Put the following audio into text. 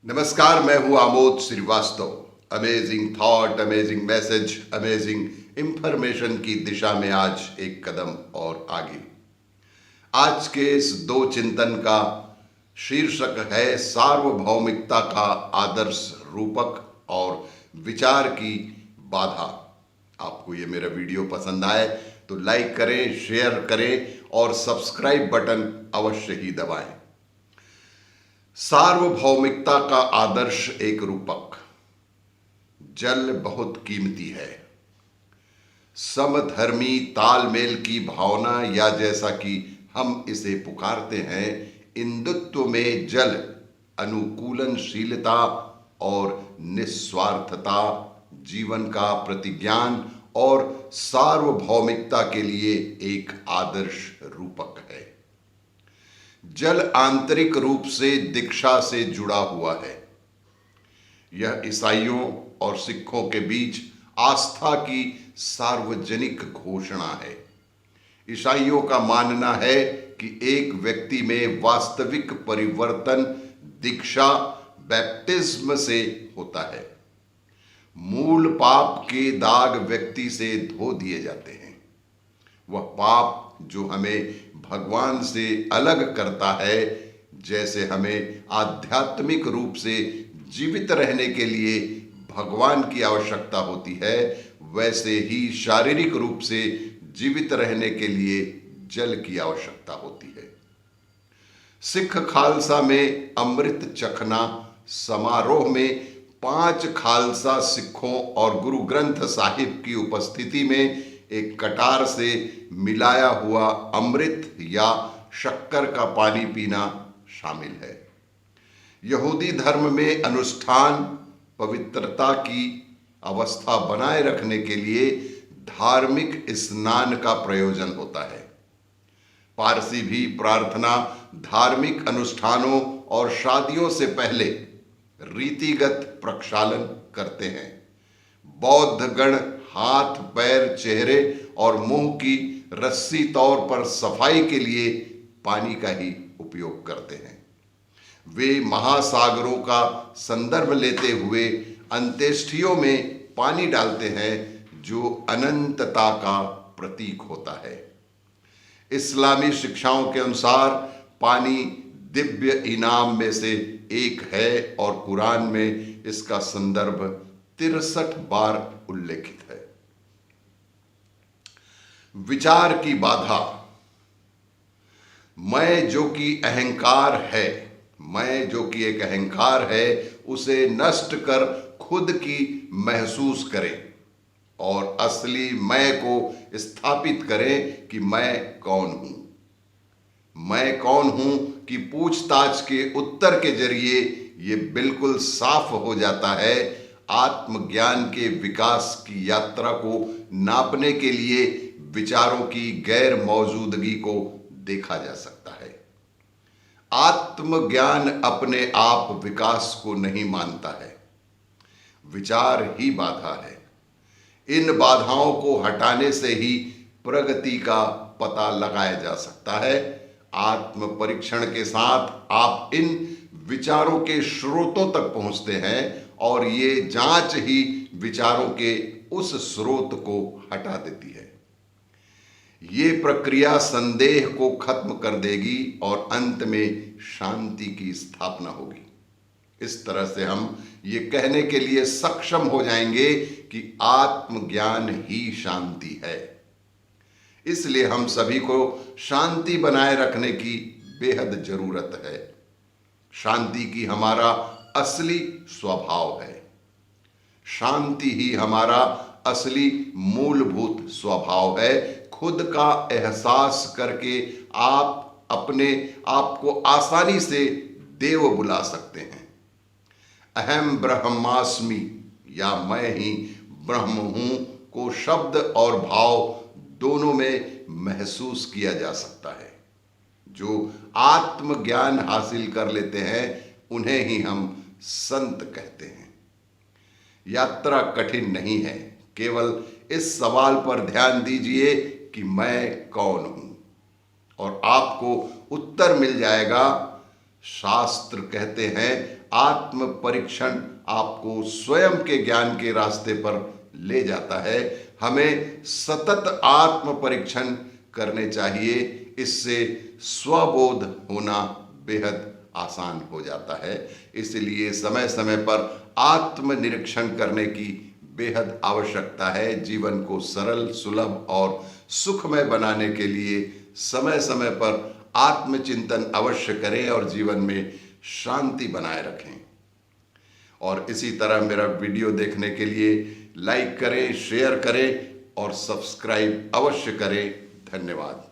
नमस्कार, मैं हूं Amod Srivastava. Amazing thought, amazing message, amazing information की दिशा में आज एक कदम और आगे। आज के इस दो चिंतन का शीर्षक है सार्वभौमिकता का आदर्श रूपक और विचार की बाधा। आपको ये मेरा वीडियो पसंद आए तो लाइक करें, शेयर करें और सब्सक्राइब बटन अवश्य ही दबाएं। सार्वभौमिकता का आदर्श एक रूपक। जल बहुत कीमती है। समधर्मी तालमेल की भावना, या जैसा कि हम इसे पुकारते हैं, इंदुत्व में जल, अनुकूलनशीलता और निस्वार्थता जीवन का प्रतिज्ञान और सार्वभौमिकता के लिए एक आदर्श रूपक है। जल आंतरिक रूप से दीक्षा से जुड़ा हुआ है। यह ईसाइयों और सिखों के बीच आस्था की सार्वजनिक घोषणा है। ईसाइयों का मानना है कि एक व्यक्ति में वास्तविक परिवर्तन दीक्षा, बैप्टिज्म से होता है। मूल पाप के दाग व्यक्ति से धो दिए जाते हैं। वह पाप जो हमें भगवान से अलग करता है, जैसे हमें आध्यात्मिक रूप से जीवित रहने के लिए भगवान की आवश्यकता होती है, वैसे ही शारीरिक रूप से जीवित रहने के लिए जल की आवश्यकता होती है। सिख खालसा में अमृत चखना समारोह में 5 खालसा सिखों और गुरु ग्रंथ साहिब की उपस्थिति में एक कटार से मिलाया हुआ अमृत या शक्कर का पानी पीना शामिल है। यहूदी धर्म में अनुष्ठान पवित्रता की अवस्था बनाए रखने के लिए धार्मिक स्नान का प्रयोजन होता है। पारसी भी प्रार्थना, धार्मिक अनुष्ठानों और शादियों से पहले रीतिगत प्रक्षालन करते हैं। बौद्ध गण हाथ, पैर, चेहरे और मुंह की रस्सी तौर पर सफाई के लिए पानी का ही उपयोग करते हैं। वे महासागरों का संदर्भ लेते हुए अंत्येष्टियों में पानी डालते हैं, जो अनंतता का प्रतीक होता है। इस्लामी शिक्षाओं के अनुसार पानी दिव्य इनाम में से एक है और कुरान में इसका संदर्भ 63 बार उल्लेखित है। विचार की बाधा। मैं जो कि एक अहंकार है, उसे नष्ट कर खुद की महसूस करें और असली मैं को स्थापित करें कि मैं कौन हूं। मैं कौन हूं कि पूछताछ के उत्तर के जरिए यह बिल्कुल साफ हो जाता है। आत्मज्ञान के विकास की यात्रा को नापने के लिए विचारों की गैर मौजूदगी को देखा जा सकता है। आत्मज्ञान अपने आप विकास को नहीं मानता है, विचार ही बाधा है। इन बाधाओं को हटाने से ही प्रगति का पता लगाया जा सकता है। आत्म परीक्षण के साथ आप इन विचारों के स्रोतों तक पहुंचते हैं और ये जांच ही विचारों के उस स्रोत को हटा देती है। ये प्रक्रिया संदेह को खत्म कर देगी और अंत में शांति की स्थापना होगी। इस तरह से हम ये कहने के लिए सक्षम हो जाएंगे कि आत्मज्ञान ही शांति है। इसलिए हम सभी को शांति बनाए रखने की बेहद जरूरत है। शांति की हमारा असली स्वभाव है। शांति ही हमारा असली मूलभूत स्वभाव है। खुद का एहसास करके आप अपने आप को आसानी से देव बुला सकते हैं। अहम ब्रह्मास्मि या मैं ही ब्रह्म हूं को शब्द और भाव दोनों में महसूस किया जा सकता है। जो आत्मज्ञान हासिल कर लेते हैं उन्हें ही हम संत कहते हैं। यात्रा कठिन नहीं है, केवल इस सवाल पर ध्यान दीजिए कि मैं कौन हूं और आपको उत्तर मिल जाएगा। शास्त्र कहते हैं आत्म परीक्षण आपको स्वयं के ज्ञान के रास्ते पर ले जाता है। हमें सतत आत्म परीक्षण करने चाहिए, इससे स्वबोध होना बेहद आसान हो जाता है। इसलिए समय समय पर आत्मनिरीक्षण करने की बेहद आवश्यकता है। जीवन को सरल, सुलभ और सुखमय बनाने के लिए समय समय पर आत्मचिंतन अवश्य करें और जीवन में शांति बनाए रखें। और इसी तरह मेरा वीडियो देखने के लिए लाइक करें, शेयर करें और सब्सक्राइब अवश्य करें। धन्यवाद।